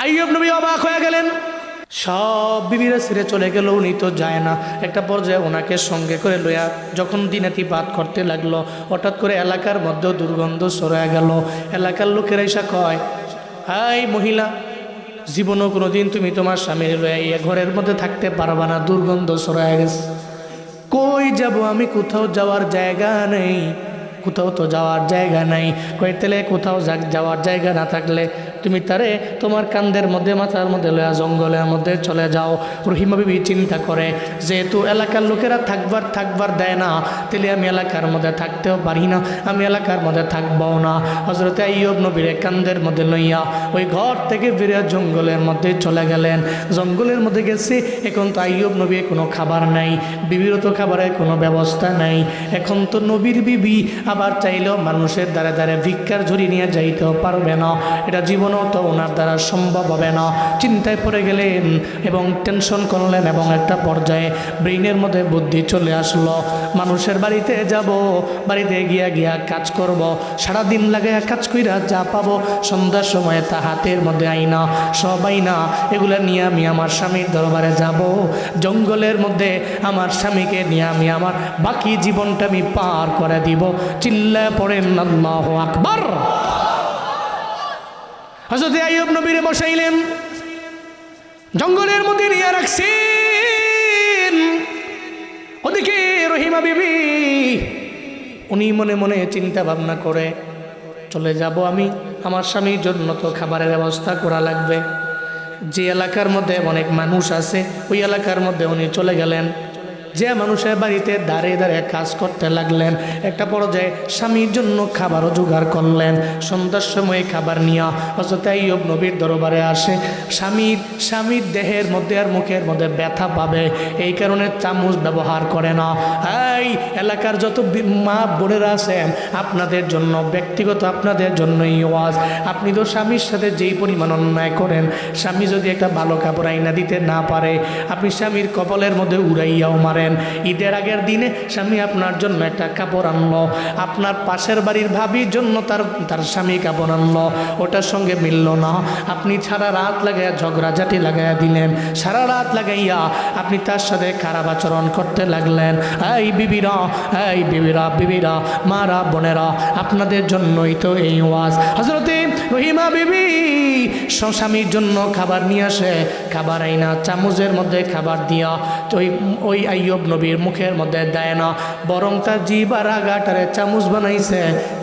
আইয়ুব নবী অবাক হয়ে গেলেন। সব বিবিরা ছেড়ে চলে গেল, উনি তো যায় না। একটা পর্যায়ে ওনাকে সঙ্গে করে লইয়া যখন দিনাতিপাত করতে লাগলো, হঠাৎ করে এলাকার মধ্যেও দুর্গন্ধ ছড়ায় গেল। এলাকার লোকেরা এসে কয়, হাই মহিলা, জীবনও কোনো দিন তুমি তোমার স্বামীর লইয়া এই ঘরের মধ্যে থাকতে পারবা না, দুর্গন্ধ ছড়ায় গেছে। কই যাব আমি, কোথাও যাওয়ার জায়গা নেই, কোথাও তো যাওয়ার জায়গা নাই। কই তেলে কোথাও যাওয়ার জায়গা না থাকলে তুমি তারে তোমার কান্দের মধ্যে মাথার মধ্যে লয়া জঙ্গলের মধ্যে চলে যাও। রহিমা বিবি চিন্তা করে, যেহেতু এলাকার লোকেরা থাকবার দেয় না, তাহলে আমি এলাকার মধ্যে থাকতেও পারি না, আমি এলাকার মধ্যে থাকবো না। হযরতে আইয়ুব নবীর কান্দের মধ্যে লইয়া ওই ঘর থেকে বেরিয়ে জঙ্গলের মধ্যে চলে গেলেন। জঙ্গলের মধ্যে গেছে, এখন তো আইয়ুব নবীর কোনো খাবার নাই, বিবিরও তো খাবারের কোনো ব্যবস্থা নাই। এখন তো নবীর বিবি আবার চাইলেও মানুষের দ্বারা দ্বারা ভিক্ষার ঝুড়ি নিয়ে যাইতেও পারবে না, এটা জীবনেও তো ওনার দ্বারা সম্ভব হবে না। চিন্তায় পড়ে গেলেন এবং টেনশন করলেন, এবং একটা পর্যায়ে ব্রেইনের মধ্যে বুদ্ধি চলে আসলো, মানুষের বাড়িতে যাব, বাড়িতে গিয়া কাজ করব, সারাদিন লাগে কাজ কইরা যা পাবো সন্ধ্যার সময় তা হাতের মধ্যে আইনা, সব আইনা এগুলা নিয়ে আমি আমার স্বামীর দরবারে যাব। জঙ্গলের মধ্যে আমার স্বামীকে নিয়ে আমি আমার বাকি জীবনটা আমি পার করে দিব। চিল্লায় পড়েন আল্লাহু আকবার। হযরত আইয়ুব নবীরে বসাইলেন, জঙ্গলের মধ্যে নিয়ে রাখছেন। ওদিকে রহিমা বিবি উনি মনে মনে চিন্তা ভাবনা করে, চলে যাব আমি, আমার স্বামীর জন্য তো খাবারের ব্যবস্থা করা লাগবে। যে এলাকার মধ্যে অনেক মানুষ আছে ওই এলাকার মধ্যে উনি চলে গেলেন, যে মানুষের বাড়িতে দাঁড়িয়ে দাঁড়িয়ে কাজ করতে লাগলেন। একটা পর্যায়ে স্বামীর জন্য খাবারও জোগাড় করলেন। সন্ধ্যার সময় খাবার নিয়ে হযরত আইয়ুব নবীর দরবারে আসে। স্বামীর দেহের মধ্যে আর মুখের মধ্যে ব্যথা পাবে, এই কারণে চামচ ব্যবহার করে না। এই এলাকার যত মা বোনেরা আছেন, আপনাদের জন্য ব্যক্তিগত আপনাদের জন্যই ওয়াজ। আপনি তো স্বামীর সাথে যেই পরিমাণ অন্যায় করেন, স্বামী যদি একটা ভালো কাপড় আইনা দিতে না পারে, আপনি স্বামীর কপালের মধ্যে উড়াইয়াও মারেন। ঈদের আগের দিনে স্বামী আপনার জন্য একটা কাপড় আনলো, আপনার পাশের বাড়ির ভাবির জন্য তার স্বামী কাপড় আনলো, ওটার সঙ্গে মিলল না, আপনি সারা রাত লাগাইয়া ঝগড়াঝাটি লাগাইয়া দিলেন, সারা রাত লাগাইয়া আপনি তার সাথে খারাপ আচরণ করতে লাগলেন। এই বিবিরা মারা বোনেরা, আপনাদের জন্যই তো এই ওয়াজ। হযরতে রহিমা বিবি স্বামীর জন্য খাবার নিয়ে আসে, খাবার আইনা চামচের মধ্যে খাবার দিয়া ওই আইয়ুব নবীর মুখের মধ্যে দেয় না, বরং তার জিহ্বার আগাটারে চামচ বানাইছে,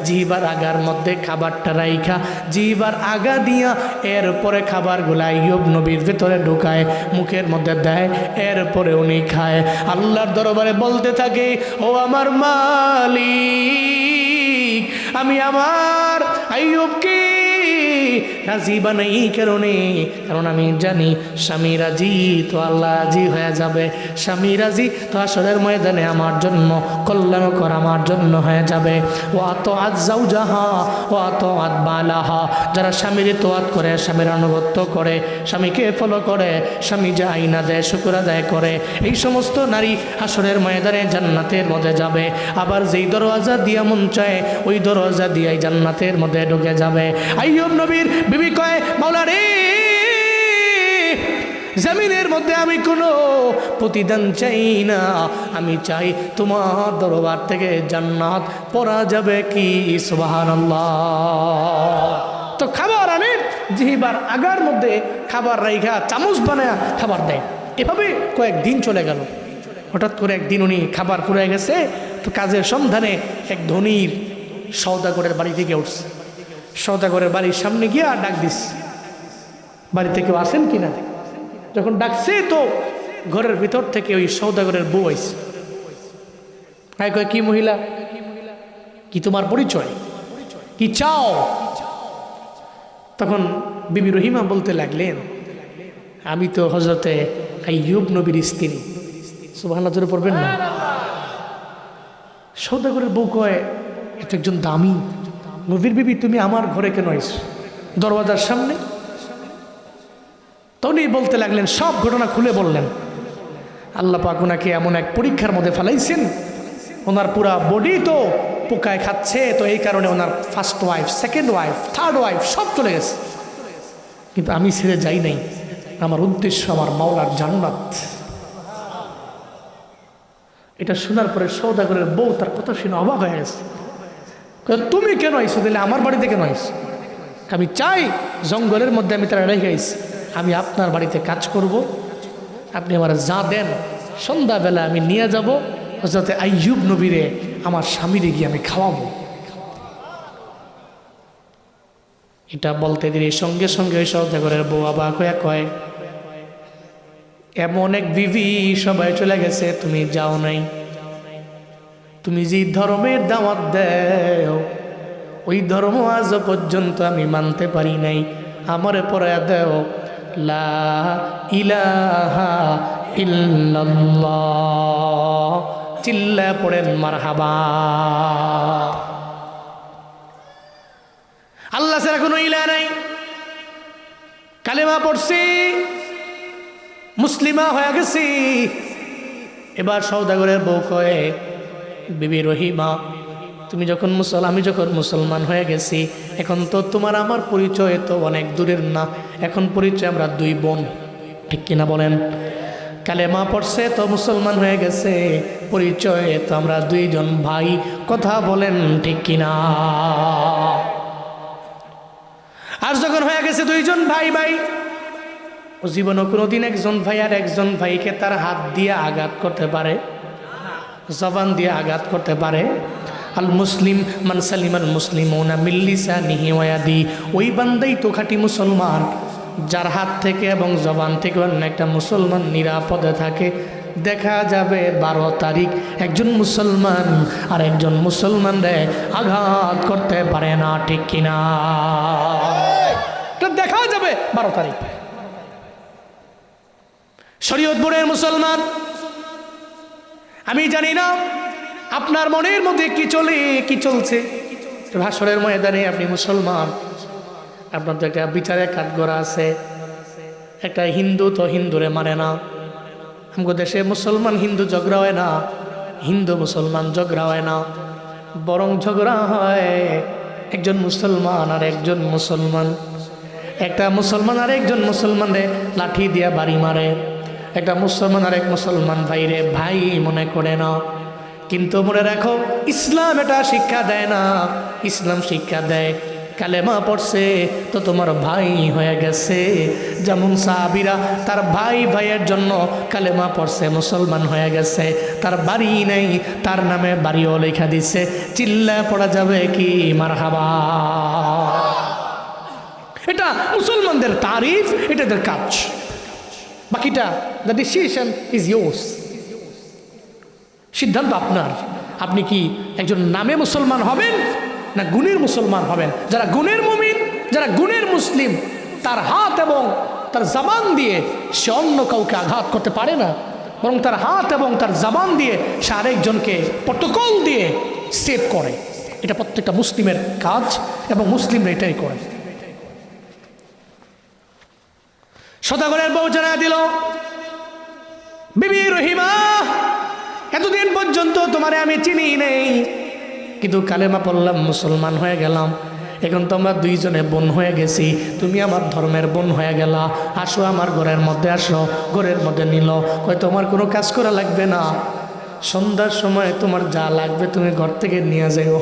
জিহ্বার আগার মধ্যে খাবারটা রাইখা জিহ্বার আগা দিয়া এরপরে খাবারগুলো আইয়ুব নবীর ভেতরে ঢুকায়, মুখের মধ্যে দেয়, এরপরে উনি খায়। আল্লাহর দরবারে বলতে থাকে, ও আমার মালিক, আমি আমার আইয়ুবকে রাজি বানাই কারণ আমি জানি স্বামী রাজি তো আল্লাহ রাজি হয়ে যাবে, স্বামী রাজি তো আসরের ময়দানে আমার জন্য কল্যাণকর আমার জন্য হয়ে যাবে। ও আত জাউজাহা ও আত বালাহা, যারা স্বামীর তোয়াত করে, স্বামীর আনুগত্য করে, স্বামীকে ফলো করে, স্বামী যা আইনা দেয় শুকর আদায় করে, এই সমস্ত নারী আসরের ময়দানে জান্নাতের মধ্যে যাবে। আবার যেই দরওয়াজা দিয়া মন চায় ওই দরওয়াজা দিয়াই জান্নাতের মধ্যে ঢুকে যাবে। আইয়ুব নবীর বিবি কয়, মাওলা রে, জমিনের মধ্যে আমি কোনো প্রতিদান চাই না, আমি চাই তোমার দরবার থেকে জান্নাত পড়া যাবে কি? সুবহানাল্লাহ। তো খাবার আনে, জিহ্বার আগার মধ্যে খাবার রাইখা চামচ বানায় খাবার দেয়। এভাবে কয়েকদিন চলে গেল। হঠাৎ করে একদিন উনি খাবার ফুরিয়ে গেছে, তো কাজের সন্ধানে এক ধনীর সওদাগরের বাড়ি থেকে উঠছে। সওদাগরের বাড়ির সামনে গিয়ে আর ডাক দিস, বাড়িতে কেউ আসেন কিনা। যখন ডাকছে তো ঘরের ভিতর থেকে ওই সওদাগরের বউ আইছে। কয়, কি মহিলা, কি তোমার পরিচয়, কি চাও? তখন বিবি রহিমা বলতে লাগলেন, আমি তো হযরতে আইয়ুব নবীর স্ত্রী। সুবহানাল্লাহ জোরে পড়বেন না। সওদাগরের বউ কয়, এটা একজন দামি নবীর বিবি, তুমি আমার ঘরে কেন আইছো দরওয়াজার সামনে? তো উনি বলতে লাগলেন, সব ঘটনা খুলে বললেন। আল্লাহ পাক ওনাকে এমন এক পরীক্ষার মধ্যে ফেলাইছেন, ওনার পুরা বডি তো পোকায় খাচ্ছে, তো এই কারণে ওনার first wife, second wife, third wife সব চলে গেছে। কিন্তু আমি ছেড়ে যাই নাই, আমার উদ্দেশ্য আমার মাওলার জান্নাত। এটা শোনার পরে সওদাগরের বউ তার কথা শুনে অবাক হয়ে গেছে। তুমি কেন আইছো তাহলে আমার বাড়িতে কেন আইছো? আমি চাই জঙ্গলের মধ্যে আমি তারা রেখে আইছি, আমি আপনার বাড়িতে কাজ করব, আপনি আমার যা দেন সন্ধ্যাবেলা আমি নিয়ে যাব, যাতে আইয়ুব নবীরে আমার স্বামীরে গিয়ে আমি খাওয়াবো। এটা বলতে দিলে সঙ্গে সঙ্গে ওই সওদাগরের বউ অবাক হয়ে কয়, এমন এক বিবি সবাই চলে গেছে, তুমি যাও নাই। তুমি যে ধর্মের দাওয়াত দেও ওই ধর্ম আজ পর্যন্ত আমি মানতে পারি নাই, আমারে পড়ায়া দেও লা ইলাহা ইল্লাল্লাহ। চিল্লায় পড়েন মারহাবা। আল্লাহ ছাড়া কোনো ইলাহ নাই, কালেমা পড়ছি, মুসলিমা হয়ে গেছি। এবার সওদাগরের বউ কয়ে, বিবি রহিমা, তুমি যখন আমি যখন মুসলমান হয়ে গেছি, এখন তো তোমার আমার পরিচয় তো অনেক দূরের না, এখন পরিচয় আমরা দুই বোন, ঠিক কিনা বলেন? কালেমা পড়ছে তো মুসলমান হয়ে গেছে, পরিচয় তো আমরা দুইজন ভাই, কথা বলেন ঠিক কিনা? আর যখন হয়ে গেছে দুইজন ভাই ভাই, ও জীবনও কোনোদিন একজন ভাই আর একজন ভাইকে তার হাত দিয়ে আঘাত করতে পারে, জবান দিয়ে আঘাত করতে পারে? আল মুসলিম মান সালিমাল মুসলিমুনা মিন লিসানিহি ওয়া ইয়াদি, ওই বান্দাই তো খাঁটি মুসলমান যার হাত থেকে এবং জবান থেকে অন্য একটা মুসলমান নিরাপদে থাকে। দেখা যাবে 12 তারিখ একজন মুসলমান আর একজন মুসলমানরে আঘাত করতে পারে না, ঠিক কিনা? দেখা যাবে 12 তারিখ। শরীয়তপুরের মুসলমান, আমি জানি না আপনার মনের মধ্যে কি চলে কি চলছে। হাসরের ময়দানে আপনি মুসলমান, আপনার তো একটা বিচারের কাঠগড়া আছে। একটা হিন্দু তো হিন্দুরে মানে না, আমাদের দেশে মুসলমান হিন্দু ঝগড়া হয় না, হিন্দু মুসলমান ঝগড়া হয় না, বরং ঝগড়া হয় একজন মুসলমান আর একজন মুসলমান। একটা মুসলমান আর একজন মুসলমানরে লাঠি দিয়া বাড়ি মারে, একটা মুসলমান আর এক মুসলমান ভাইরে ভাই মনে করে না। কিন্তু মনে রাখো, ইসলাম এটা শিক্ষা দেয় না। ইসলাম শিক্ষা দেয় কালেমা পড়ছে তো তোমার ভাই হয়ে গেছে। যেমন সাহাবীরা তার ভাই ভাইয়ের জন্য কালেমা পড়ছে, মুসলমান হয়ে গেছে, তার বাড়ি নেই, তার নামে বাড়িও লেখা দিচ্ছে। চিল্লায় পড়া যাবে কি মারহাবা? এটা মুসলমানদের তারিফ, এটা এদের কাজ। বাকিটা দ্য ডিসিশন ইজ ইয়োর্স, সিদ্ধান্ত আপনার। আপনি কি একজন নামে মুসলমান হবেন না গুণের মুসলমান হবেন? যারা গুণের মুমিন, যারা গুণের মুসলিম, তার হাত এবং তার জবান দিয়ে সে অন্য কাউকে আঘাত করতে পারে না, বরং তার হাত এবং তার জবান দিয়ে সে আরেকজনকে প্রটোকল দিয়ে সেভ করে। এটা প্রত্যেকটা মুসলিমের কাজ এবং মুসলিমরা এটাই করে। সওদাগরের বউ জানায় দিল, বিবি রহিমা, এতদিন পর্যন্ত তোমারে আমি চিনি নেই, কিন্তু কালেমা পড়লাম, মুসলমান হয়ে গেলাম, এখন তোমরা দুইজনে বোন হয়ে গেছি, তুমি আমার ধর্মের বোন হয়ে গেলা, আসো আমার ঘরের মধ্যে আসো। ঘরের মধ্যে নিল, কয় তোমার কোনো কাজ করা লাগবে না, সন্ধ্যার সময় তোমার যা লাগবে তুমি ঘর থেকে নিয়ে যাও।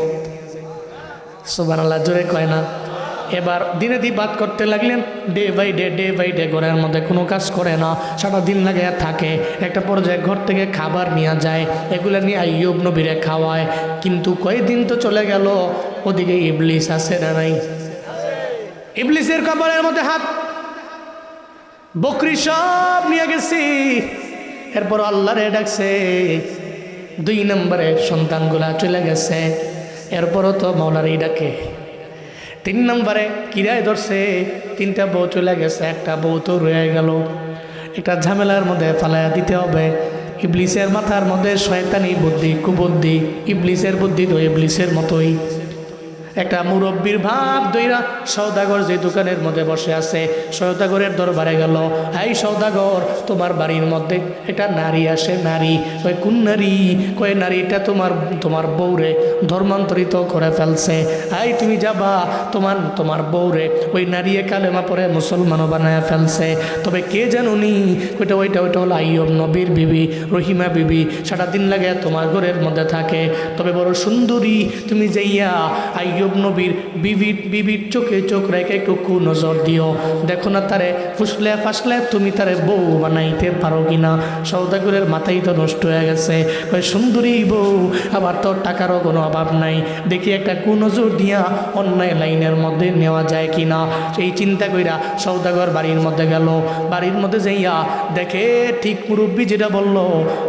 সুবহানাল্লাহ, জোরে কয় না? এবার দিনে দিন বাদ করতে লাগলেন, ডে বাই ডে ঘরের মধ্যে কোনো কাজ করে না, সারা দিন লাগে থাকে। একটা পর্যায়ে ঘর থেকে খাবার নিয়ে যায়, এগুলো নিয়ে আইয়ুব নবীরে খাওয়ায়। কিন্তু কয়েকদিন তো চলে গেল, ওদিকে ইবলিস আছে না নাই? ইবলিসের কবরের মধ্যে হাত, বকরি সব নিয়ে গেছি। এরপর আল্লাহরে ডাকছে, 2 নম্বরে সন্তানগুলা চলে গেছে, এরপরও তো মাওলারই ডাকে। 3 নম্বরে কিরায় ধরছে, 3টা বউ চলে গেছে, একটা বউ তো রয়ে গেল। একটা ঝামেলার মধ্যে ফালাইয়া দিতে হবে। ইবলিসের মাথার মধ্যে শয়তানি বুদ্ধি, কুবুদ্ধি। ইবলিসের বুদ্ধি তো ইবলিসের মতোই। একটা মুরব্বীর ভাব দইরা সওদাগর যে দোকানের মধ্যে বসে আছে সওদাগরের দরবারে গেল। এই সওদাগর, তোমার বাড়ির মধ্যে একটা নারী আসে। নারী কয়, কোন নারী? কয়, নারীটা তোমার বউরে ধর্মান্তরিত করে ফেলছে। এই তুমি যাবা, তোমার বউরে ওই নারী কালেমা পরে মুসলমানও বানায় ফেলছে। তবে কে জানুনি? ওইটা হলো আইয়ুব নবীর বিবি, রহিমা বিবি। সারাদিন লাগে তোমার ঘরের মধ্যে থাকে। তবে বড় সুন্দরী, তুমি যাইয়া আইয়ুব নবীর বিবির চোখে চোখ রেখে একটু নজর দিও, দেখো না তারে ফুসলে ফাসলে তুমি তারে বউ বানাইতে পারো কিনা। সওদাগরের মাথাই তো নষ্ট হয়ে গেছে। সুন্দরী বউ, আবার তোর টাকারও কোনো অভাব নাই, দেখি একটা নজর দিয়া অন্যায় লাইনের মধ্যে নেওয়া যায় কিনা। সেই চিন্তা কইরা সওদাগর বাড়ির মধ্যে গেল। বাড়ির মধ্যে যাইয়া দেখে ঠিক মুরব্বী যেটা বলল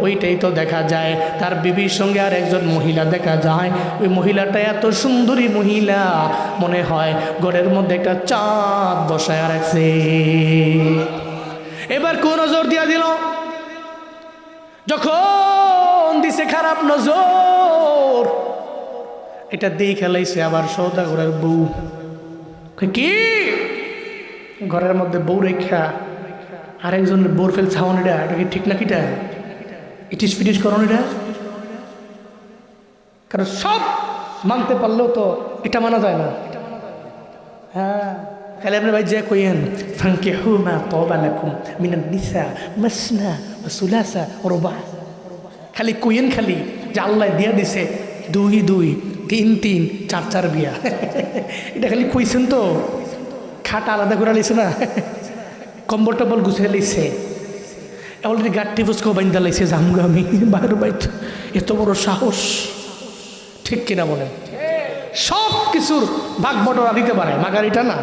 ওইটাই তো দেখা যায়। তার বিবির সঙ্গে আর একজন মহিলা দেখা যায়। ওই মহিলাটা এত সুন্দরী মহিলা, মনে হয় ঘরের মধ্যে একটা চাঁদ বসায় রাখছে। এবার কোন নজর দিয়া দিল, যখন দিছে খারাপ নজর, এটা দিয়ে খেলাইছে আবার সওদাগরের বউ। কি ঘরের মধ্যে বউ রেখা আরেকজনের বউর ফেল ছাওন, এটা কি ঠিক নাকিটা? ইটিস ফিটিস করুন এটা। কারণ সব মানতে পারলেও তো এটা মানা যায় না। হ্যাঁ, খালি আপনি ভাই যে কইেন ফানকিহু মা তাবা লাকুম মিনান নিসা মাসনা ওয়া সুলাসা ওয়া রুবা, খালি কইেন খালি যে আল্লাহ দিয়া দিছে 2 2 3 3 4 4 বিয়া। এটা খালি কইছেন তো, খাট আলাদা করে লিছে না, কম্ফর্টেবল গুছিয়ে লিছে, অলরেডি গাঠটি ফুসকো বাইন্দা লাইছে জামগো আমি বাইরে বাইত। এত বড় সাহস, ঠিক কিনা বলেন? সব কিছুর ভাগ বটরা দিতে পারে, মাগার এটা না।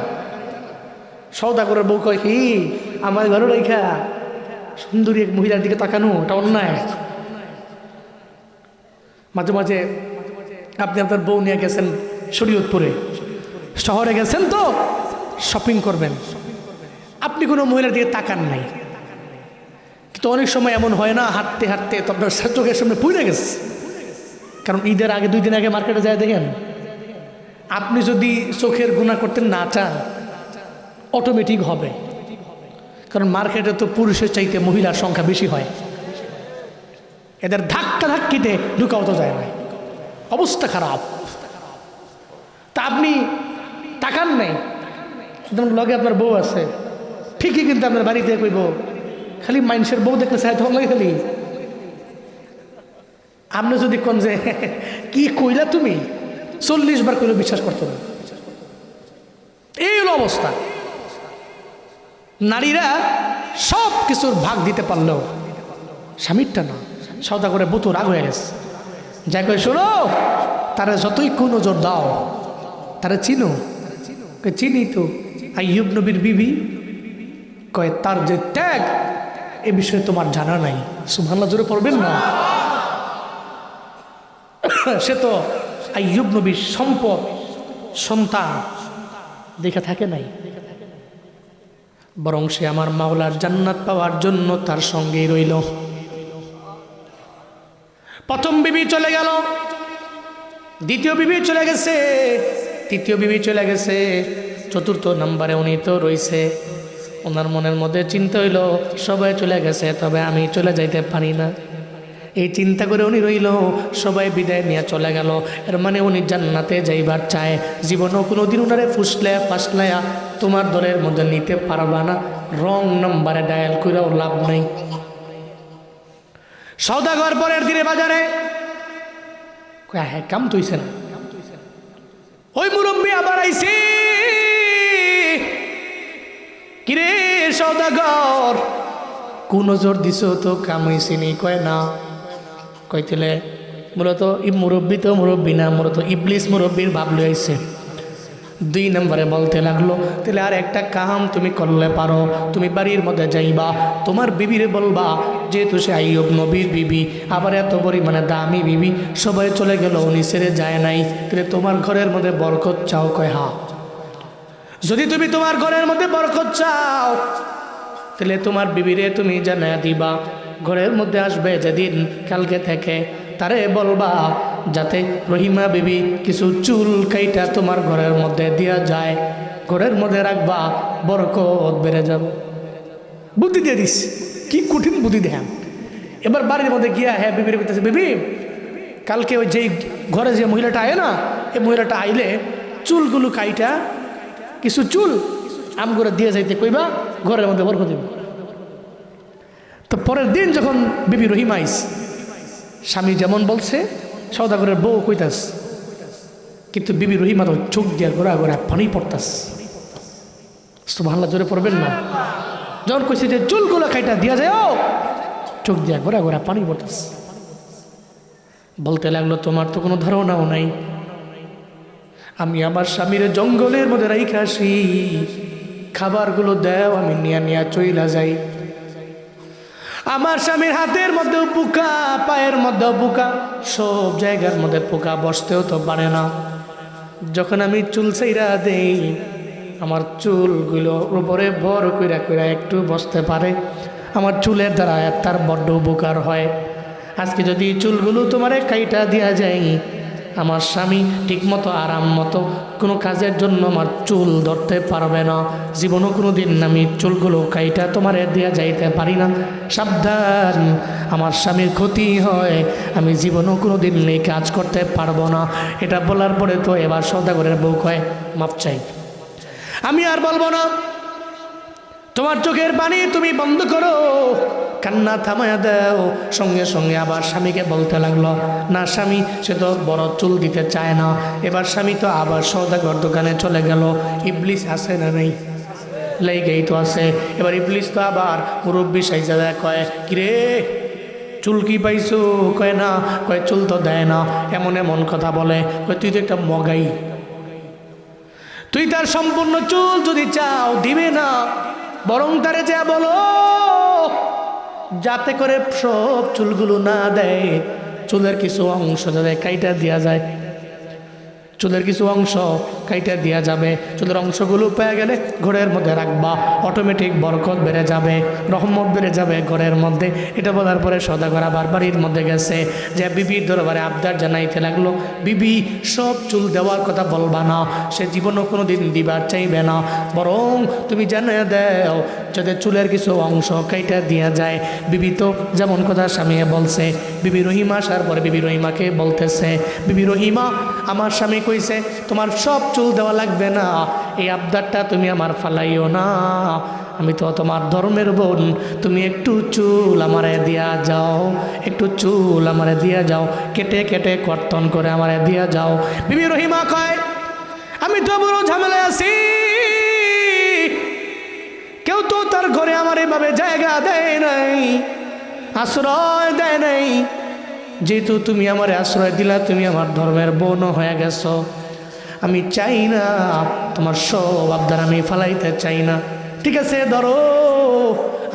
সওদাগরের বউ কয়, কি আমার ঘরে রেখা সুন্দরী এক মহিলার দিকে তাকানো, এটা অন্যায়। মাঝে মাঝে আপনি আপনার বউ নিয়ে গেছেন শরীয়তপুরে, শহরে গেছেন তো শপিং করবেন, আপনি কোনো মহিলার দিকে তাকান নাই। কিন্তু অনেক সময় এমন হয় না, হাঁটতে হাঁটতে তো আপনার চোখের সামনে পুড়ে গেছে। কারণ ঈদের আগে 2 দিন আগে মার্কেটে যায় দেখেন, আপনি যদি চোখের গুনাহ করতে না চান অটোমেটিক হবে। কারণ মার্কেটে তো পুরুষের চাইতে মহিলার সংখ্যা বেশি হয়, এদের ধাক্কা ধাক্কিতে ঢুকাও তো যায় না, অবস্থা খারাপ। তা আপনি তাকান নাই, লগে আপনার বউ আছে ঠিকই, কিন্তু আপনার বাড়িতে কইব খালি মানুষের বউ দেখলে চাই তখন লাগে খালি। আপনি যদি কোন যে কি কইলা তুমি 40 বার কইলে বিশ্বাস করতো না। এই হলো অবস্থা। নারীরা সব কিছুর ভাগ দিতে পারলেও স্বামীরটা না। সওদাগরের বউ রাগ হয়ে গেছে, যা কই শোনো, তারা যতই নজর দাও তারা চিনো? চিনি তো, আইয়ুব নবীর বিবি। কয়, তার যে ত্যাগ এ বিষয়ে তোমার জানা নাই। সুবহানাল্লাহ জোরে পড়বেন না? সে তো আইয়ুব নবীর সম্পদ সন্তান দেখে থাকে নাই, বরং সে আমার মাওলার জান্নাত পাওয়ার জন্য তার সঙ্গেই রইল। প্রথম বিবি চলে গেল, দ্বিতীয় বিবি চলে গেছে, তৃতীয় বিবি চলে গেছে, চতুর্থ নম্বরে উনি তো রইছে। ওনার মনের মধ্যে চিন্তা হইল, সবাই চলে গেছে, তবে আমি চলে যাইতে পারি না। এই চিন্তা করে উনি রইল, সবাই বিদায় নিয়ে চলে গেল। এর মানে উনি জান্নাতে যাইবার চায়। জীবনও কোনোদিন উনারে ফুসলে ফাসলায়া তোমার দলের মধ্যে নিতে পারবা না। রং নম্বরে ডায়াল করেও লাভ নাই। সওদাগর পরের দিনে বাজারে হ্যাঁ কাম তুইছে না, ওই মুরব্বী আবার আইছে। কিরে সওদাগর, কোন নজর দিছ তো কাম হইছে নি? কয় না। কইতেলে মূলত মুরব্বী তো মুরব্বী না, মূলত ইবলিস মুরব্বীর ভাব লই আইছে। 2 নম্বরে বলতে লাগলো, তাহলে আর একটা কাম তুমি করলে পারো। তুমি বাড়ির মধ্যে যাইবা, তোমার বিবিরে বলবা যেহেতু সে আইয়ুব নবীর বিবি, আবার এত পরিমাণে দামি বিবি, সবাই চলে গেল, উনি ছেড়ে যায় নাই, তাহলে তোমার ঘরের মধ্যে বরকত চাও? কয় হ্যাঁ। যদি তুমি তোমার ঘরের মধ্যে বরকত চাও, তাহলে তোমার বিবিরে তুমি জানা দিবা, ঘরের মধ্যে আসবে যেদিন কালকে থেকে, তারে বলবা যাতে রহিমা বিবি কিছু চুল কাইটা তোমার ঘরের মধ্যে দিয়া যায়, ঘরের মধ্যে রাখবা, বরকত বেড়ে যাবে। বুদ্ধি দিয়ে দিস, কি কঠিন বুদ্ধি দেন। এবার বাড়ির মধ্যে গিয়া হ্যাঁ বিবির বলতেছে, বিবি কালকে ওই যেই ঘরে যে মহিলাটা আয় না, এই মহিলাটা আইলে চুলগুলো কাইটা কিছু চুল আম করে দিয়ে যাইতে কইবা, ঘরের মধ্যে বরকত দিবে। তো পরের দিন যখন বিবি রহিমা আইস, স্বামী যেমন বলছে সওদাগরের বউ কইতাস, কিন্তু বিবি রহিমা তো চোখ দিয়া গোড়া গোড়া পানি পড়তাস। সুবহানাল্লাহ, জোরে পড়বেন না। যখন কইছে যে চুলগুলো কাইটা দিয়া যায়, ও চোখ দিয়া গোড়া গোড়া পানি পড়তাস। বলতে লাগলো, তোমার তো কোনো ধারণাও নাই, আমি আমার স্বামীর জঙ্গলের মধ্যে রাইখা আসি, খাবারগুলো দেও, আমি নিয়া নিয়া চইলা যাই। আমার স্বামীর হাতের মধ্যেও পোকা, পায়ের মধ্যেও পোকা, সব জায়গার মধ্যে পোকা, বসতেও তো পারে না। যখন আমি চুল ছাইরা দেই, আমার চুলগুলো উপরে ভর কইরা কইরা একটু বসতে পারে। আমার চুলের দ্বারা তার বড্ড উপকার হয়। আজকে যদি চুলগুলো তোমারে কাইটা দেওয়া যায়, আমার স্বামী ঠিকমতো আরাম মতো কোনো কাজের জন্য আমার চুল ধরতে পারবে না। জীবনও কোনো দিন আমি চুলগুলো কাইটা তোমারে দেওয়া যাইতে পারি না। সাবধান, আমার স্বামীর ক্ষতি হয়, আমি জীবনও কোনো দিন এই কাজ করতে পারবো না। এটা বলার পরে তো এবার সওদাগরের বউ কয়, মাপ চাই, আমি আর বলবো না, তোমার চোখের পানি তুমি বন্ধ করো, কান্না থামায়া দাও। সঙ্গে সঙ্গে আবার স্বামীকে বলতে লাগলো, না স্বামী সে তো বড় চুল দিতে চায় না। এবার স্বামী তো আবার সওদাগর দোকানে চলে গেল। ইবলিস আছে না নেই? লেগেই তো আছে। এবার ইবলিস তো আবার মুরব্বী সাইজা দেয়, কয় কিরে চুল কি পাইছো? কয় না। কয় চুল তো দেয় না। এমন এমন কথা বলে, কয় তুই তো একটা মগাই, তুই তার সম্পূর্ণ চুল যদি চাও দিবে না, বরং তারে যা বলো যাতে করে সব চুলগুলো না দেয়, চুলের কিছু অংশ যাতে কাইটা দেওয়া যায়, চুলের কিছু অংশ কাইটা দেওয়া যাবে। চুলের অংশগুলো পেয়ে গেলে ঘরের মধ্যে রাখবা, অটোমেটিক বরকত বেড়ে যাবে, রহমত বেড়ে যাবে ঘরের মধ্যে। এটা বলার পরে সওদাগর আবার বাড়ির মধ্যে গেছে, যে বিবির দরবারে আবদার জানাইতে লাগলো, বিবি সব চুল দেওয়ার কথা বলবা না, সে জীবনও কোনো দিন দিবার চাইবে না, বরং তুমি জানিয়ে দাও যাতে চুলের কিছু অংশ কাইটা দেওয়া যায়। বিবি তো যেমন কথা স্বামী বলছে। বিবি রহিমা আসার পরে বিবি রহিমাকে বলতেছে, বিবি রহিমা আমার স্বামী কইছে তোমার সব চুল দেওয়া লাগবে না, এই আবদারটা তুমি আমার ফালাইও না, আমি তো তোমার ধর্মের বোন, তুমি একটু চুল আমারে দিয়া যাও, একটু চুল আমারে দিয়া যাও, কেটে কেটে কর্তন করে আমারে দিয়া যাও। বিবি রহিমা কয়, আমি তো বড় ঝামেলায় আছি, কেউ তো তার ঘরে আমার এভাবে জায়গা দেয় নাই, আশ্রয় দেয় নাই। যেহেতু তুমি আমার আশ্রয় দিলা, তুমি আমার ধর্মের বোন হয়ে গেছো, আমি চাই না তোমার সব আবদার আমি ফালাইতে চাই না। ঠিক আছে ধরো,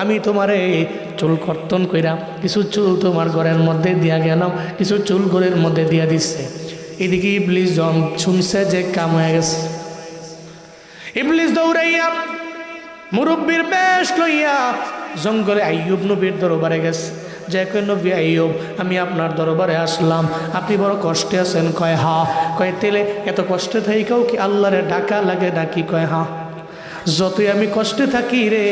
আমি তোমারে চুল কর্তন কইরা কিছু চুল তোমার ঘরের মধ্যে দিয়া গেলাম, কিছু চুল ঘরের মধ্যে দিয়া দিচ্ছে। এদিকে ইবলিস যখন শুনছে যে কাম হয়ে গেছে, ইবলিস দৌড়াইয়া মুরব্বীর বেশ লইয়া জঙ্গলে আইয়ুব নবীর দরবারে গেছে। যে কয় নবী আইয়ুব, আমি আপনার দরবারে আসলাম, আপনি বড় কষ্টে আছেন। কয় হা। কয় তেলে এত কষ্টে থাইকাও কি আল্লাহরে ডাকা লাগে নাকি? কয় হা। যতই আমি কষ্টে থাকি রে,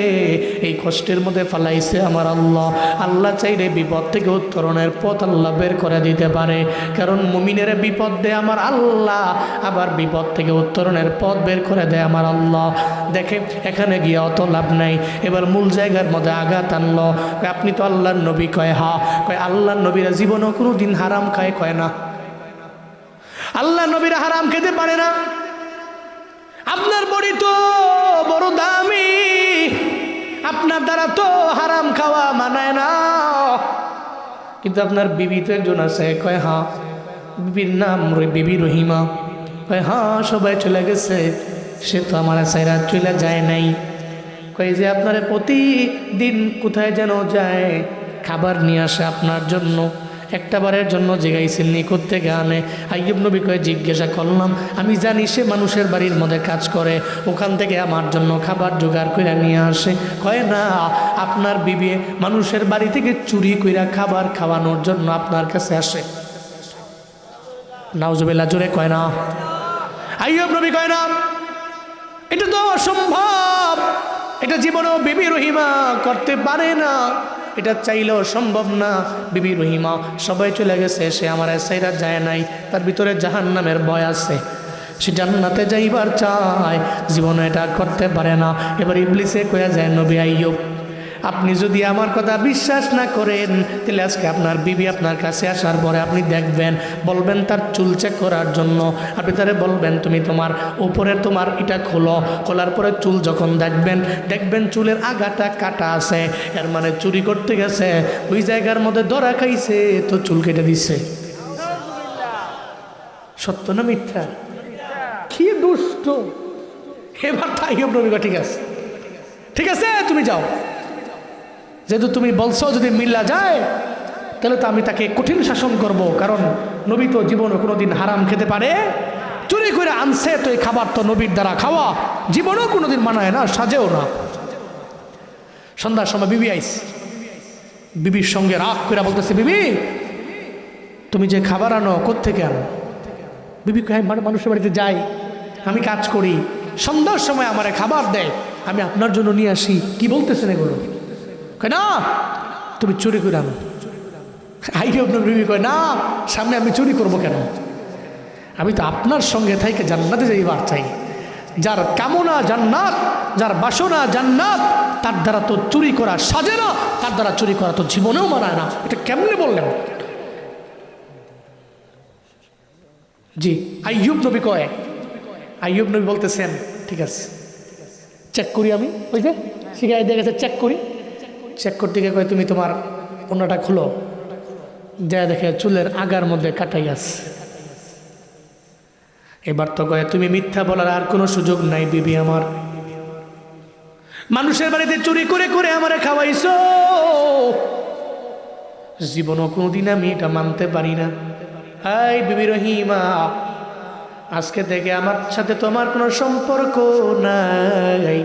এই কষ্টের মধ্যে ফালাইছে আমার আল্লাহ। আল্লাহ চাইলে বিপদ থেকে উত্তরণের পথ আল্লাহ বের করে দিতে পারে, কারণ মুমিনের বিপদ দেয় আমার আল্লাহ, আবার বিপদ থেকে উত্তরণের পথ বের করে দেয় আমার আল্লাহ। দেখে এখানে গিয়ে অত লাভ নাই, এবার মূল জায়গার মধ্যে আঘাত আনলো। আপনি তো আল্লাহর নবী? কয় হা। কয় আল্লাহর নবীরা জীবনও কোনো দিন হারাম খায়? কয় না। আল্লাহ নবীরা হারাম খেতে পারে না। আপনার বড়ি তো বড় দামি, আপনার দ্বারা তো হারাম খাওয়া মানায় না। কিন্তু আপনার বিবি তো একজন আছে? কয় হ্যাঁ। বিবির নাম বিবি রহিমা? কয় হ্যাঁ, সবাই চলে গেছে, সে তো আমার সাইরা চলে যায় নাই। কয় যে আপনার প্রতিদিন কোথায় যেন যায়, খাবার নিয়ে আসে আপনার জন্য, একটা বারের জন্য জিগাইছেন নি কোত্থেকে আনে? আইয়ুব নবী কয়ে জিজ্ঞাসা করলাম, আমি জানি সে মানুষের বাড়ির মধ্যে কাজ করে, ওখান থেকে আমার জন্য খাবার জোগাড় করে নিয়ে আসে। কয় না, আপনার বিবি মানুষের বাড়ি থেকে চুরি কইরা খাবার খাওয়ানোর জন্য আপনার কাছে আসে। নাউজুবিল্লাহ, জোরে কয় না। আইয়ুব নবী কয় না এটা তো অসম্ভব, এটা জীবনেও বিবি রহিমা করতে পারে না, এটা চাইলেও সম্ভব না। বিবি রহিমা সবাই চলে গেছে, সে আমার সাইরা যায় নাই, তার ভিতরে জাহান্নামের ভয় আছে, সে জান্নাতে যাইবার চায়, জীবনে এটা করতে পারে না। এবার ইবলিসে কয়া যায়, নবী আইয়ুব আপনি যদি আমার কথা বিশ্বাস না করেন, তাহলে আজকে আপনার বিবি আপনার কাছে আসার পরে আপনি দেখবেন, বলবেন তার চুল চেক করার জন্য, আপনি তারে বলবেন তুমি তোমার উপরে তোমার এটা খোলো, খোলার পরে চুল যখন দেখবেন চুলের আগাটা কাটা আছে, এর মানে চুরি করতে গেছে, ওই জায়গার মধ্যে ধরা খাইছে, তো চুল কেটে দিচ্ছে। সত্য না মিথ্যা? কি দুষ্ট! এবার তাই নবী ঠিক আছে, ঠিক আছে তুমি যাও, যেহেতু তুমি বলছো যদি মিল্লা যায় তাহলে তো আমি তাকে কঠিন শাসন করব, কারণ নবী তো জীবনে কোনোদিন হারাম খেতে পারে, চুরি করে আনছে, তো এই খাবার তো নবীর দ্বারা খাওয়া, জীবনেও কোনোদিন মানায় না, সাজেও না। সন্ধ্যার সময় বিবি আইস, বিবির সঙ্গে রাগ করে বলতেছে, বিবি তুমি যে খাবার আনো কোত্থেকে আনো? বিবি কয় মানুষের বাড়িতে যাই, আমি কাজ করি, সন্ধ্যার সময় আমারে খাবার দেয়, আমি আপনার জন্য নিয়ে আসি। কি বলতেছেন এগুলো? কয় না তুমি চুরি করে আনো। আইয়ুব নবী বিবি কয় না, সামনে আমি চুরি করব কেন? আমি তো আপনার সঙ্গে থাইকে জান্নাতে যাইবার চাই। যার কামনা জান্নাত, যার বাসনা জান্নাত, তার দ্বারা তো চুরি করা সাজে না, তার দ্বারা চুরি করা তো জীবনেও মানায় না। এটা কেমনে বললেন? জি আইয়ুব নবী কয়, আইয়ুব নবী বলতেছেন ঠিক আছে চেক করি, আমি ওই যে শিখাই দিয়ে গেছে চেক করি, চেক করতে গিয়ে কয় তুমি তোমার অন্যটা খুলো, যা দেখে চুলের আগার মধ্যে কাটাই আছে। এবার তো কয় তুমি মিথ্যা বলার আর কোনো সুযোগ নাই বিবি আমার, মানুষের বাড়িতে চুরি করে করে আমারে খাওয়াইছো, জীবনও কোনোদিন আমি এটা মানতে পারি না। হাই বিবি রহিমা, আজকে থেকে আমার সাথে তোমার কোনো সম্পর্ক নাই,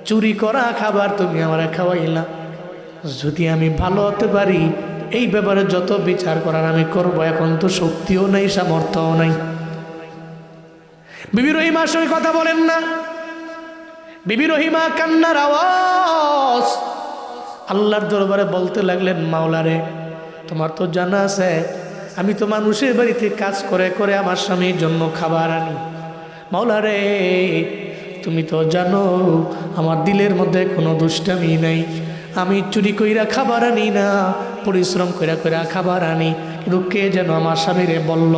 চুরি করা খাবার তুমি আমারে খাওয়াইলা, যদি আমি ভালো হতে পারি এই ব্যাপারে যত বিচার করার আমি করব, এখন তো শক্তিও নেই সামর্থ্যও নাই। বিবি রহিমার সঙ্গে কথা বলেন না, বিবি রহিমা কান্নার আওয়াজ আল্লাহর দরবারে বলতে লাগলেন, মাওলারে তোমার তো জানা আছে আমি তো মানুষের বাড়িতে কাজ করে করে আমার স্বামীর জন্য খাবার আনি, মাওলারে তুমি তো জানো আমার দিলের মধ্যে কোনো দুষ্টামি নাই, আমি চুরি কইরা খাবার আনি না, পরিশ্রম কইরা কইরা খাবার আনি, কিন্তু কে যেন আমার স্বামীরে বলল,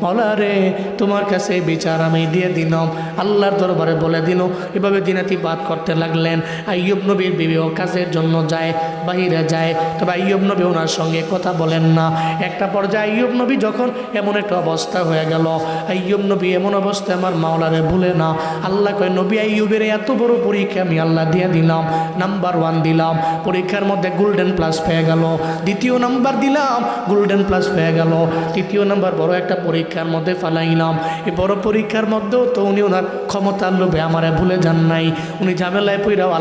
মাওলারে তোমার কাছে বিচার আমি দিয়ে দিলাম, আল্লাহর দরবারে বলে দিল। এভাবে দিনাতিপাত করতে লাগলেন। আইয়ুব নবীর বিবিও কাজের জন্য যায়, বাহিরে যায়, তবে আইয়ুব নবী ওনার সঙ্গে কথা বলেন না। একটা পর্যায়ে আইয়ুব নবী যখন এমন একটা অবস্থা হয়ে গেল, আইয়ুব নবী এমন অবস্থায় আমার মাওলারে ভুলে না। আল্লাহ কয়, নবী আইয়ুবের এত বড় পরীক্ষা আমি আল্লাহ দিয়ে দিলাম, নাম্বার 1 দিলাম, পরীক্ষার মধ্যে গোল্ডেন প্লাস পেয়ে গেল, দ্বিতীয় নাম্বার দিলাম, গোল্ডেন প্লাস পেয়ে গেল, তৃতীয় নাম্বার বড় একটা পরীক্ষার মধ্যে ফালাইলাম। এই বড় পরীক্ষার মধ্যেও তো উনি ওনার ক্ষমতার লোভে আমারে ভুলে যান নাই, উনি ঝামেলায় পইরাও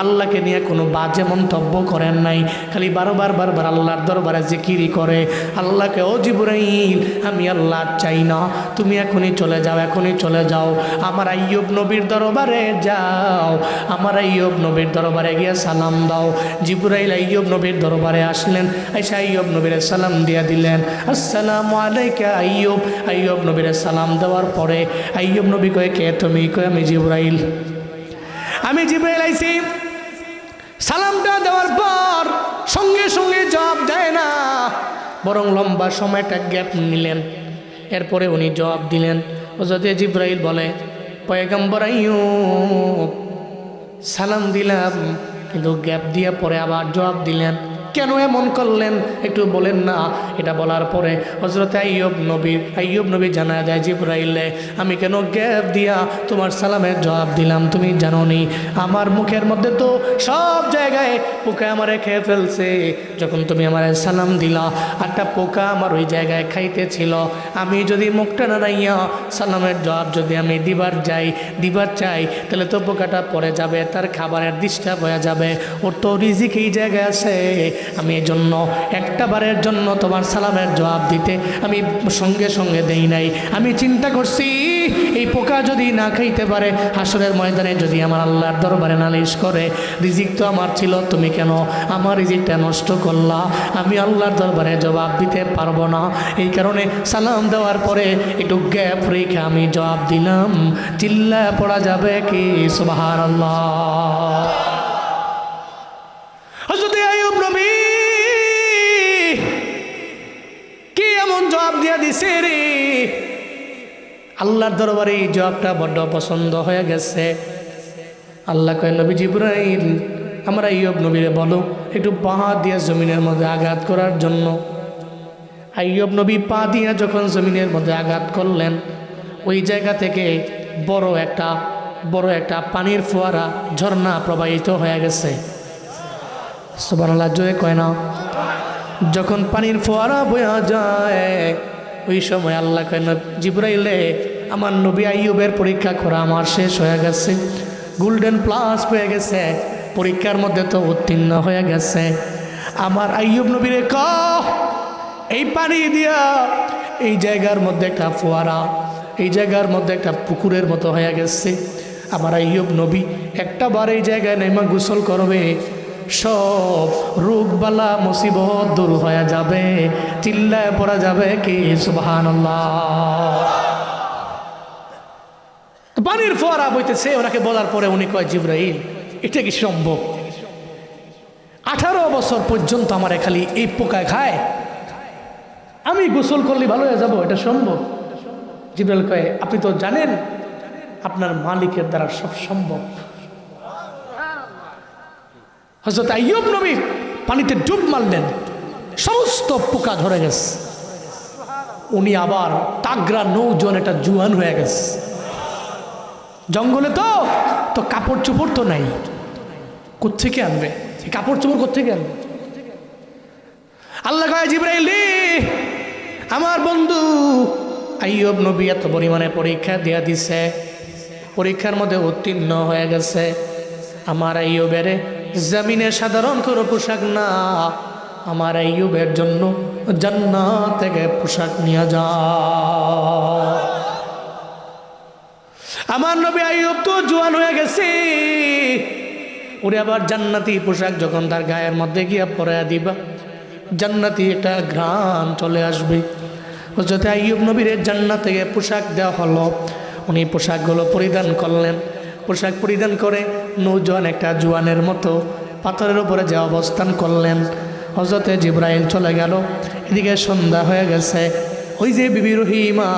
আল্লাহকে নিয়ে কোনো বাজে মন্তব্য করেন নাই, খালি বারবার আল্লাহর দরবারে জিকিরি করে, আল্লাহকে ও জিবরাইল আমি আল্লাহ চাই না, তুমি এখনই চলে যাও, এখনই চলে যাও, আমার আইয়ুব নবীর দরবারে যাও, আমার আইয়ুব নবীর দরবারে গিয়ে সালাম দাও। জিবরাইল আইয়ুব নবীর দরবারে আসলেন, আইসা আইয়ুব নবীর সালাম দিয়া দিলেন, আসসালামু আলাইকা আইয়ুব। আইয়ুব নবীর সালাম দেওয়ার পরে আইয়ুব নবী কয়, কে তুমি? কয় আমি জিবরাইল, আমি জিবরাইল আইছি। সালামটা দেওয়ার পর সঙ্গে সঙ্গে জবাব দেয় না, বরং লম্বা সময়টা গ্যাপ নিলেন, এরপরে উনি জবাব দিলেন। হযরত জিবরাইল বলে, পয়গম্বর আইয়ুব সালাম দিলাম, কিন্তু গ্যাপ দিয়ে পরে আবার জবাব দিলেন, কেন এমন করলেন একটু বলেন না। এটা বলার পরে হযরত আইয়ুব নবী জানা যায় জিবরাইলে, আমি কেন গ্যাপ দিয়া তোমার সালামের জবাব দিলাম তুমি জানো নি? আমার মুখের মধ্যে তো সব জায়গায় পোকা আমারে খেয়ে ফেলছে, যখন তুমি আমার সালাম দিলা একটা পোকা আমার ওই জায়গায় খাইতেছিল, আমি যদি মুখটা নাড়াইয়া সালামের জবাব যদি আমি দিবার চাই তাহলে তো পোকাটা পড়ে যাবে, তার খাবারের ডিস্টার্ব হয়ে যাবে, ওর তো রিজিক এই জায়গায় আছে, আমি এই জন্য একটা বারের জন্য তোমার সালামের জবাব দিতে আমি সঙ্গে সঙ্গে দেই নাই। আমি চিন্তা করছি এই পোকা যদি না খাইতে পারে, হাসরের ময়দানে যদি আমার আল্লাহর দরবারে নালিশ করে, রিজিক তো আমার ছিল, তুমি কেন আমার রিজিকটা নষ্ট করলা? আমি আল্লাহর দরবারে জবাব দিতে পারবো না। এই কারণে সালাম দেওয়ার পরে একটু গ্যাপ রেখে আমি জবাব দিলাম। চিল্লায় পড়া যাবে কি সুবহানাল্লাহ? হযরত আইয়ুব নবী কি এমন জবাব দিয়া দিছে রে, আল্লাহর দরবারে এই জবাবটা বড্ড পছন্দ হয়ে গেছে। আল্লাহ কয়, নবী জিবরাইল আমরা আইয়ুব নবীরে বলো একটু পা দিয়ে জমিনের মধ্যে আঘাত করার জন্য। আইয়ুব নবী পা দিয়ে যখন জমিনের মধ্যে আঘাত করলেন, ওই জায়গা থেকে বড় একটা পানির ফোয়ারা, ঝর্ণা প্রবাহিত হয়ে গেছে। সুবহানাল্লাহ, জোরে কয় না? যখন পানির ফোয়ারা বয়া যায়, ওই সময় আল্লাহ কয়, জিবরাইলে আমার নবী আইয়ুবের পরীক্ষা করা আমার শেষ হয়ে গেছে, গোল্ডেন প্লাস পেয়ে গেছে, পরীক্ষার মধ্যে তো উত্তীর্ণ হয়ে গেছে। আমার আইয়ুব নবীরে এই পানি দিয়া এই জায়গার মধ্যে একটা ফোয়ারা, এই জায়গার মধ্যে একটা পুকুরের মতো হয়ে গেছে। আমার আইয়ুব নবী একটা বার এই জায়গায় নেমা গোসল করবে, সব রোগ বালা মুসিবত দূর হয়ে যাবে। চিল্লায় পড়া যাবে কি সুবহানাল্লাহ? পানির ফোয়ারা বইতেছে, ওনাকে বলার পরে উনি কয়, জিবরাইল এটা কি সম্ভব? 18 বছর পর্যন্ত আমার খালি এই পোকায় খায়, আমি গোসল করলে ভালো হয়ে যাব, এটা সম্ভব? জিবরাইল কয়, আপনি তো জানেন আপনার মালিকের দ্বারা সব সম্ভব। হযরত আইয়ুব নবী পানিতে ডুব মারলেন, সমস্ত পোকা ধরে গেছে। উনি আবার তাগরা নৌজন, একটা জুয়ান হয়ে গেছে। জঙ্গলে তো কাপড় চোপড় তো নাই, কোত্থেকে আনবে কাপড় চোপড়, কোত্থেকে আনবে? আল্লাহ কয়, জিবরাইল আমার বন্ধু আইয়ুব নবী এত পরিমাণে পরীক্ষা দিয়া দিছে, পরীক্ষার মধ্যে উত্তীর্ণ হয়ে গেছে। আমার আইয়ুবের জমিনে সাধারণ কোনো পোশাক না, আমার আইয়ুবের জন্য জান্নাত থেকে পোশাক নিয়ে যা। আমার নবী আইয়ুব তো জোয়ান হয়ে গেছে, ওরে আবার জান্নাতি পোশাক যখন তার গায়ের মধ্যে গিয়া পরাইয়া দিবা, জান্নাতি একটা ঘ্রাণ চলে আসবে। হযরত আইয়ুব নবীর জান্নাত থেকে পোশাক দেওয়া হলো, উনি পোশাকগুলো পরিধান করলেন। পোশাক পরিধান করে নৌজওয়ান একটা জোয়ানের মতো পাথরের উপরে যে অবস্থান করলেন। হযরতে জিবরাইল চলে গেল, এদিকে সন্ধ্যা হয়ে গেছে। ওই যে বিবি রহিমা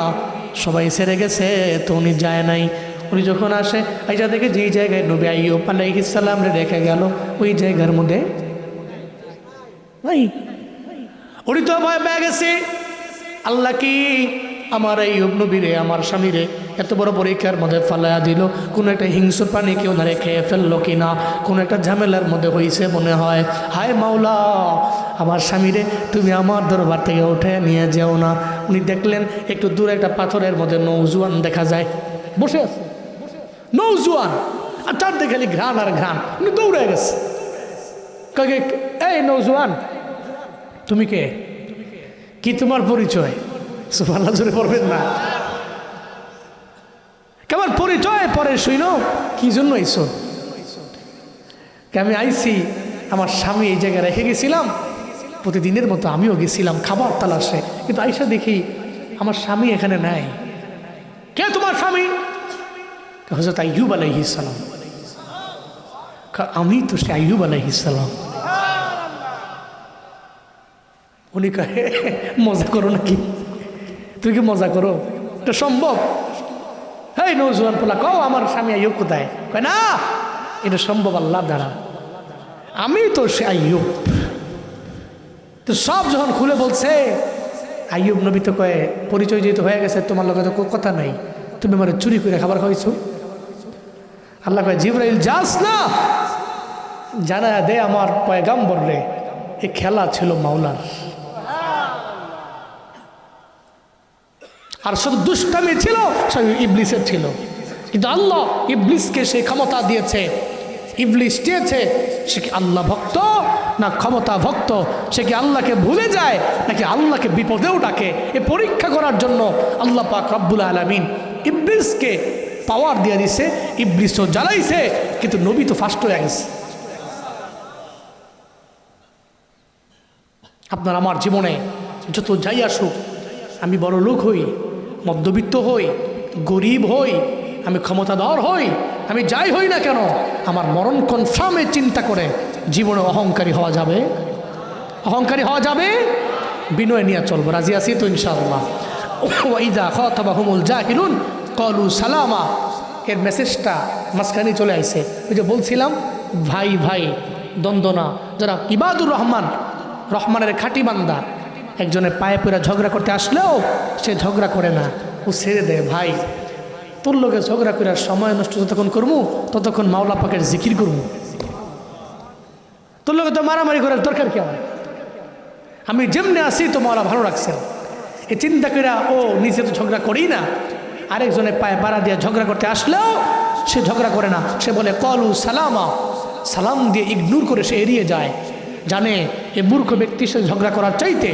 সবাই ছেড়ে গেছে, তো উনি যায় নাই। উনি যখন আসে, আইসা দেখে যেই জায়গায় নবী আইয়ুব আলাইহিস সালাম রেখে গেল, ওই জায়গার মধ্যে উনি তো ভয় পেয়ে গেছে। আল্লাহ কি আমার আইয়ুব নবীরে, আমার স্বামীরে এত বড় পরীক্ষার মধ্যে ফালাইয়া দিল? কোনো একটা হিংস্র প্রাণী কেউ নারে খেয়ে ফেললো কিনা, কোনো একটা ঝামেলার মধ্যে হয়েছে মনে হয়। হায় মাওলা, আমার স্বামীরে তুমি আমার দরবার থেকে উঠে নিয়ে যেও না। উনি দেখলেন একটু দূরে একটা পাথরের মধ্যে নৌজওয়ান দেখা যায়, বসে আছে নৌজওয়ান, আর চারদিকে খালি ঘ্রাণ আর ঘ্রাণ। উনি দৌড়ে গেছে, কাকে, এই নৌজওয়ান তুমি কে, কি তোমার পরিচয়? সুবহানাল্লাহ, জোরে পড়বেন না? কেমন পরিচয় পরে শুনো, কি জন্য আইছো? আমি আইছি, আমার স্বামী এই জায়গায় রেখে গেছিলাম, প্রতিদিনের মতো আমিও গেছিলাম খাবার তালাশে, কিন্তু আইসা দেখি আমার স্বামী এখানে নাই। কে তোমার স্বামী? হযরত আইয়ুব আলাইহিস সালাম। আমি তো সে আইয়ুব আলাইহিস সালাম। উনি কহে, মজা করো নাকি? তুই কি মজা করো? এটা সম্ভব? এই নৌজওয়ান পোলা, কও আমার স্বামী আইয়ুব কোথায়? কয় না, এটা সম্ভব আল্লাহ দ্বারা, আমি তো সে আইয়ুব। তো সব যখন খুলে বলছে, আইয়ুব নবী তো কয়ে, পরিচয় যেহেতু হয়ে গেছে, তোমার লগে তো কথা নাই, তুমি আমার চুরি করে খাবার খাওয়াইছো। আল্লাহ কয়, জিবরাইল যাস না, জানা দে আমার পয়গাম্বর রে, এই খেলা ছিল মাওলার, আর শুধু দুষ্টামি ছিল সব ইবলিসের ছিল। কিন্তু আল্লাহ ইবলিসকে সে ক্ষমতা দিয়েছে, ইবলিস চেয়েছে সে কি আল্লাহ ভক্ত, না ক্ষমতা ভক্ত, সে কি আল্লাহকে ভুলে যায় নাকি আল্লাহকে বিপদেও ডাকে। এ পরীক্ষা করার জন্য আল্লাহ পাক রব্বুল আলামিন ইবলিসকে পাওয়ার দিয়ে দিছে। ইবলিসও জ্বালাইছে, কিন্তু নবী তো ফার্স্ট হয়ে গেছে। আপনার আমার জীবনে যত যাই আসুক, আমি বড় লোক হই, মধ্যবিত্ত হই, গরিব হই, আমি ক্ষমতাধর হই, আমি যাই হই না কেন, আমার মরণ কনফার্মে চিন্তা করে জীবনে অহংকারী হওয়া যাবে, অহংকারী হওয়া যাবে, বিনয় নিয়ে চলবো। রাজি আছি তো ইনশাআল্লাহ। ওয়াইদা খাতাবাহুমুল জাহিলুন ক্বালু সালামা, এর মেসেজটা মাঝখানে চলে আইছে। ওই যে বলছিলাম ভাই ভাই দ্বন্দ্ব না, যারা ইবাদুর রহমান, রহমানের খাঁটি বান্দা, একজনের পায়ে পড়ে ঝগড়া করতে আসলেও সে ঝগড়া করে না, ও ছেড়ে দেয়। ভাই তোর লোকে ঝগড়া করে সময় নষ্ট যতক্ষণ করবো ততক্ষণ মাওলা পাকের জিকির করবো, তোর লোকে তো মারামারি করার দরকার কি আমার, আমি যেমনি আসি তো মাওলা ভালো রাখছেন। এ চিন্তা করে ও নিজে তো ঝগড়া করেই না, আরেকজনের পায়ে পাড়া দিয়ে ঝগড়া করতে আসলেও সে ঝগড়া করে না, সে বলে কলু সালামা, সালাম দিয়ে ইগনোর করে সে এড়িয়ে যায়। জানে এ মূর্খ ব্যক্তির সাথে ঝগড়া করার চাইতে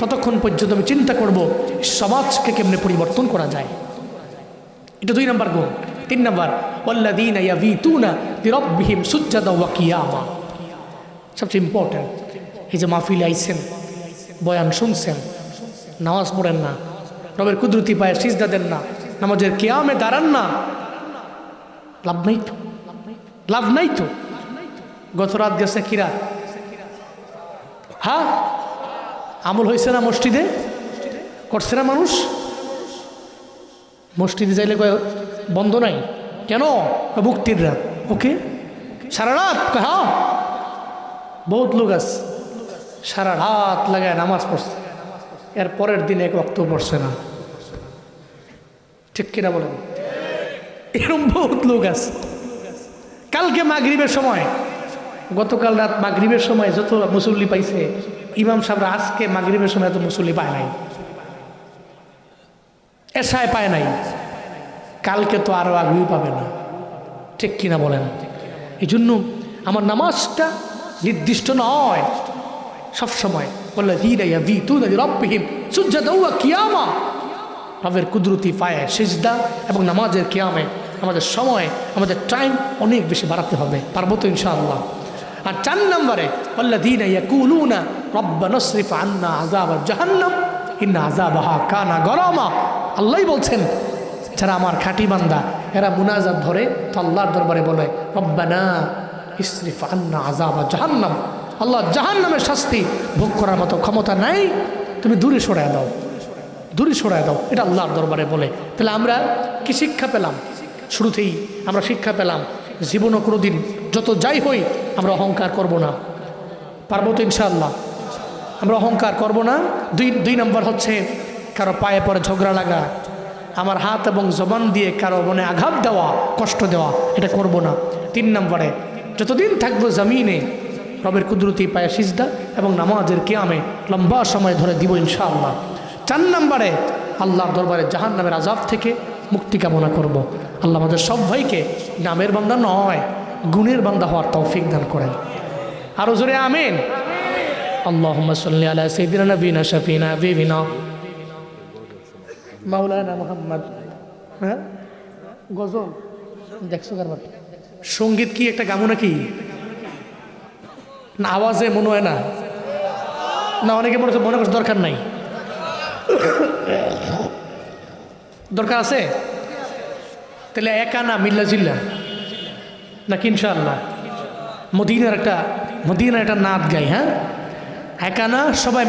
ততক্ষণ পর্যন্ত আমি চিন্তা করব সমাজকে কেমনে পরিবর্তন করা যায়। এটা 2 নম্বর গুণ। 3 নম্বর ওয়াল্লাযীনা ইয়াবিতুনা লিরাব্বিহিম সুজদান ওয়া কিয়ামা, সবচেয়ে ইম্পর্টেন্ট। এই যে মাহফিলে আইছেন, বয়ান শুনছেন, নামাজ পড়েন না, রবের কুদরতি পায়ে সিজদা দেন না, নামাজের কিয়ামে দাঁড়ান না, লাভ নাই তো, লাভ নাই তো। গত রাত গেছে কি রাত, হ্যাঁ আমল হয়েছে না মসজিদে, করছে না মানুষ, মসজিদে যাইলে বন্ধ নাই কেন, মুক্তির রাত, ওকে সারা রাত, হ্যাঁ বহুত লোক আছে সারা রাত লাগায় নামাজ পড়ছে, এর পরের দিনে এক ওয়াক্ত পড়ছে না, ঠিক কিনা বলেন, এরকম বহুত লোক আছে। কালকে মাগরিবের সময়, গতকাল রাত মাগরিবের সময় যত মুসল্লি পাইছে, ইমাম সাহেবরা আজকে মাগরিবের সময় এত মুসল্লি পায় নাই, এশায় পায় নাই, কালকে তো আরো আগেই পাবে না, ঠিক কিনা বলেন। এই জন্য আমার নামাজটা নির্দিষ্ট নয়, সবসময় রবের কুদরতি পায়ে সিজদা এবং নামাজের কিয়ামে আমাদের সময়, আমাদের টাইম অনেক বেশি বাড়াতে হবে, পারবো তো ইনশাআল্লাহ। আর 4 নম্বরে ওয়াল্লাযীনা ইয়াকুলুনা রব্বানা ইসরিফ আন্না আযাবা জাহান্নাম ইন্না আযাবাহা কানা গরামা, আল্লাহই বলছেন যারা আমার খাঁটি বান্দা এরা মুনাজাত ধরে তো আল্লাহর দরবারে বলে রব্বানা ইসরিফ আন্না আযাবা জাহান্নাম, আল্লাহ জাহান্নামের শাস্তি ভোগ করার মতো ক্ষমতা নাই, তুমি দূরে সরায় দাও, দূরে সরায় দাও, এটা আল্লাহর দরবারে বলে। তাহলে আমরা কি শিক্ষা পেলাম? শুরুতেই আমরা শিক্ষা পেলাম জীবনও কোনো দিন যত যাই হই আমরা অহংকার করব না, পারবো তো ইনশাআল্লাহ, আমরা অহংকার করব না। 2 নম্বর হচ্ছে কারো পায়ে পরে ঝগড়া লাগা, আমার হাত এবং জবান দিয়ে কারো মনে আঘাত দেওয়া, কষ্ট দেওয়া, এটা করব না। 3 নম্বরে যতদিন থাকবো জমিনে রবের কুদরতি পায়ে সিজদা এবং নামাজের কিয়ামে লম্বা সময় ধরে দিব ইনশাআল্লাহ। 4 নম্বরে আল্লাহর দরবারে জাহান্নামের আযাব থেকে মুক্তি কামনা করব। আল্লাহ আমাদের সব ভাইকে নামের বান্দা নয় গুণের বান্দা হওয়ার তৌফিক দান করেন, আরো জোরে আমিন। আল্লাহুম্মা সাল্লি আলা সাইয়্যিদিনা নবিনা শাফিনা হাবিবিনা মাওলানা মুহাম্মদ। হ্যাঁ গজল দেখছো কারবার, সঙ্গীত কি একটা গামো নাকি না, আওয়াজে মনে হয় না, না অনেকে মনে করছে দরকার নাই, দরকার আছে, তাহলে একা না মিল্লা জিল্লা নাকি ইনশাআল্লাহ মদিনার একটা নাত গাই, হ্যাঁ একা না সবাই